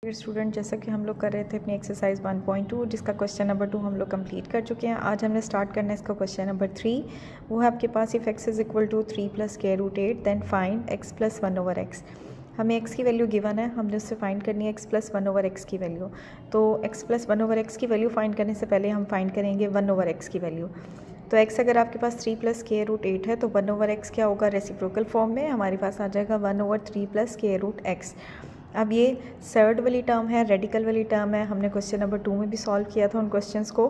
Dear student, जैसा कि हम लोग कर रहे थे अपनी एक्सरसाइज 1.2 जिसका क्वेश्चन नंबर 2 हम लोग कंप्लीट कर चुके हैं। आज हमने स्टार्ट करना है इसका क्वेश्चन नंबर 3। वो है आपके पास if x is equal to 3 + k√8 then find x + 1/x। हमें x की वैल्यू गिवन है, हमने उससे फाइंड करनी है x + 1/x की वैल्यू। तो x + 1/x की वैल्यू फाइंड करने से पहले हम फाइंड करेंगे 1/x की वैल्यू। तो x अगर आपके पास 3 + k√8 है तो 1/x क्या होगा, रेसिप्रोकल फॉर्म में हमारे पास आ जाएगा 1/3 + k√x। अब ये सर्ड वाली टर्म है, रेडिकल वाली टर्म है। हमने क्वेश्चन नंबर 2 में भी सॉल्व किया था उन क्वेश्चंस को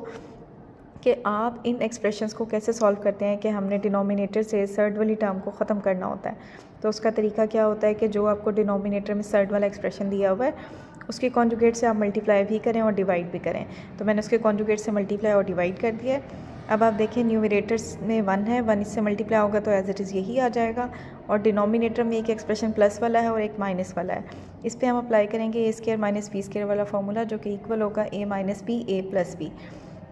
कि आप इन एक्सप्रेशंस को कैसे सॉल्व करते हैं कि हमने डिनोमिनेटर से सर्ड वाली टर्म को ख़त्म करना होता है। तो उसका तरीका क्या होता है कि जो आपको डिनोमिनेटर में सर्ड वाला एक्सप्रेशन दिया हुआ है उसके कॉन्जुगेट से आप मल्टीप्लाई भी करें और डिवाइड भी करें। तो मैंने उसके कॉन्जुगेट से मल्टीप्लाई और डिवाइड कर दिया है। अब आप देखें न्यूमरेटर्स में 1 है, 1 इससे मल्टीप्लाई होगा तो एज इट इज़ यही आ जाएगा। और डिनोमिनेटर में एक एक्सप्रेशन प्लस वाला है और एक माइनस वाला है। इस पर हम अप्लाई करेंगे a² - b² वाला फार्मूला जो कि इक्वल होगा a - b a + b।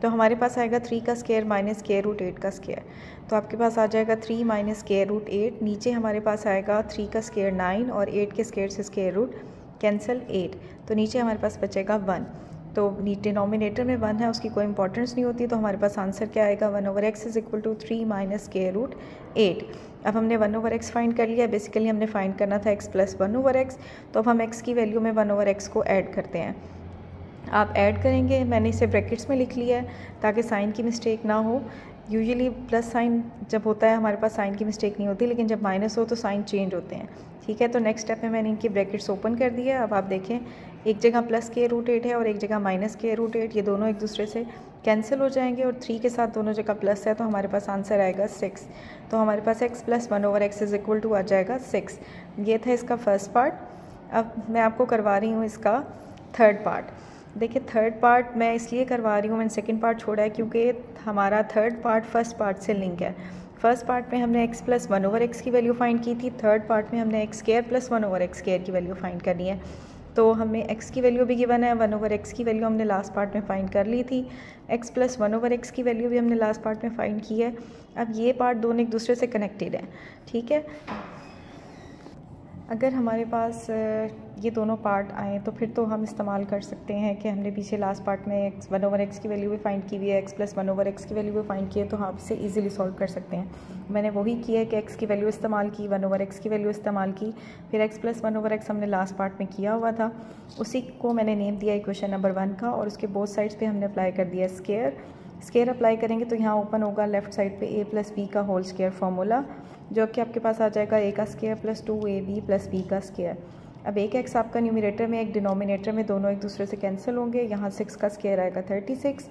तो हमारे पास आएगा 3 का स्क्वायर - k√8 का स्क्वायर। तो आपके पास आ जाएगा 3 - k√8। नीचे हमारे पास आएगा 3 का स्क्वायर 9 और 8 के स्क्वायर से स्क्वायर रूट कैंसिल 8। तो नीचे हमारे पास बचेगा 1। तो डिनोमिनेटर में 1 है, उसकी कोई इंपॉर्टेंस नहीं होती। तो हमारे पास आंसर क्या आएगा, 1/x is equal to 3 - k√8। अब हमने 1/x फाइंड कर लिया। बेसिकली हमने फाइंड करना था x + 1/x। तो अब हम x की वैल्यू में 1/x को ऐड करते हैं। आप ऐड करेंगे, मैंने इसे ब्रैकेट्स में लिख लिया है ताकि साइन की मिस्टेक ना हो। यूजुअली प्लस साइन जब होता है हमारे पास साइन की मिस्टेक नहीं होती, लेकिन जब माइनस हो तो साइन चेंज होते हैं। ठीक है, तो नेक्स्ट स्टेप में मैंने इनकी ब्रैकेट्स ओपन कर दिया है। अब आप देखें, एक जगह + k√8 है और एक जगह -k√8। ये दोनों एक दूसरे से कैंसिल हो जाएंगे और 3 के साथ दोनों जगह प्लस है तो हमारे पास आंसर आएगा 6। तो हमारे पास x + 1/x is equal to आ जाएगा 6। ये था इसका फर्स्ट पार्ट। अब मैं आपको करवा रही हूँ इसका थर्ड पार्ट। देखिए, थर्ड पार्ट मैं इसलिए करवा रही हूँ, मैंने सेकंड पार्ट छोड़ा है क्योंकि हमारा थर्ड पार्ट फर्स्ट पार्ट से लिंक है। फर्स्ट पार्ट में हमने x + 1/x की वैल्यू फाइंड की थी, थर्ड पार्ट में हमने x² + 1/x² की वैल्यू फाइंड करनी है। तो हमें x की वैल्यू भी गिवन है, 1/x की वैल्यू हमने लास्ट पार्ट में फाइंड कर ली थी, x + 1/x की वैल्यू भी हमने लास्ट पार्ट में फाइंड की है। अब ये पार्ट दोनों एक दूसरे से कनेक्टेड हैं। ठीक है, अगर हमारे पास ये दोनों पार्ट आएँ तो फिर तो हम इस्तेमाल कर सकते हैं कि हमने पीछे लास्ट पार्ट में 1/x की वैल्यू भी फाइंड की हुई है, x + 1/x की वैल्यू भी फाइंड की है, तो हम इसे इजीली सॉल्व कर सकते हैं। मैंने वही किया है कि x की वैल्यू इस्तेमाल की, 1/x की वैल्यू इस्तेमाल की, फिर x + 1/x हमने लास्ट पार्ट में किया हुआ था, उसी को मैंने नेम दिया इक्वेशन नंबर 1 का। और उसके बोथ साइड्स पर हमने अप्लाई कर दिया स्क्वायर अप्लाई करेंगे तो यहाँ ओपन होगा लेफ्ट साइड पे a + b का होल स्क्वायर फार्मूला, जो कि आपके पास आ जाएगा a का स्क्वायर + 2ab + b का स्क्वायर। अब एक x आपका न्यूमरेटर में, एक डिनोमिनेटर में, दोनों एक दूसरे से कैंसिल होंगे। यहाँ 6 का स्क्वायर आएगा 36।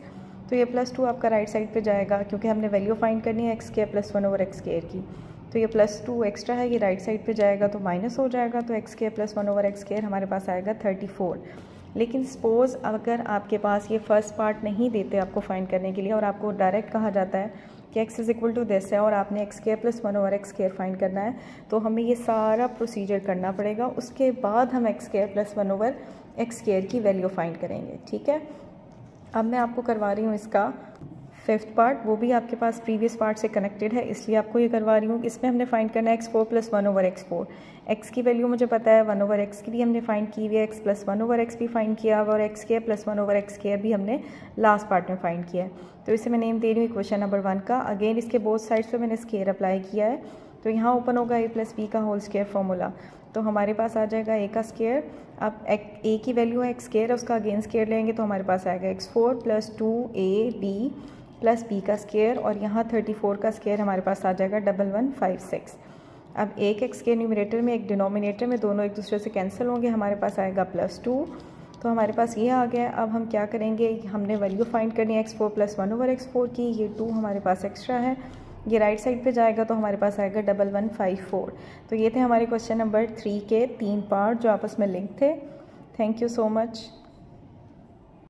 तो ये +2 आपका राइट साइड पे जाएगा क्योंकि हमने वैल्यू फाइंड करनी है x² + 1/x² की। तो ये +2 एक्स्ट्रा है, ये राइट साइड पे जाएगा तो माइनस हो जाएगा। तो x² + 1/x² हमारे पास आएगा 34। लेकिन सपोज़ अगर आपके पास ये फर्स्ट पार्ट नहीं देते आपको फाइंड करने के लिए और आपको डायरेक्ट कहा जाता है कि x is equal to this है और आपने x² + 1/x² फाइंड करना है, तो हमें ये सारा प्रोसीजर करना पड़ेगा। उसके बाद हम x² + 1/x² की वैल्यू फाइंड करेंगे। ठीक है, अब मैं आपको करवा रही हूँ इसका फिफ्थ पार्ट, वो भी आपके पास प्रीवियस पार्ट से कनेक्टेड है इसलिए आपको ये करवा रही हूँ। इसमें हमने फाइंड करना है x4 + 1/x4। x की वैल्यू मुझे पता है, 1/x की भी हमने फाइंड की हुई है, x + 1/x भी फाइंड किया हुआ और x² + 1/x² भी हमने लास्ट पार्ट में फाइंड किया है। तो इसे मैं नेम दे रही हूँ इक्वेशन नंबर 1 का। अगेन इसके बोथ साइड्स पे मैंने स्क्वायर अप्लाई किया है, तो यहाँ ओपन होगा a + b का होल स्क्वायर फार्मूला। तो हमारे पास आ जाएगा a का स्क्वायर। अब a की वैल्यू है x², उसका अगेन स्क्वायर लेंगे तो हमारे पास आएगा x4 + 2ab + b का स्क्वायर और यहाँ 34 का स्क्वायर हमारे पास आ जाएगा 1156। अब एक x के न्यूमरेटर में, एक डिनोमिनेटर में, दोनों एक दूसरे से कैंसिल होंगे, हमारे पास आएगा +2। तो हमारे पास ये आ गया। अब हम क्या करेंगे, हमने वैल्यू फाइंड करनी है x4 + 1/x4 की। ये 2 हमारे पास एक्स्ट्रा है, ये राइट साइड पे जाएगा तो हमारे पास आएगा 1154। तो ये थे हमारे क्वेश्चन नंबर 3 के 3 पार्ट जो आपस में लिंक थे। Thank you so much.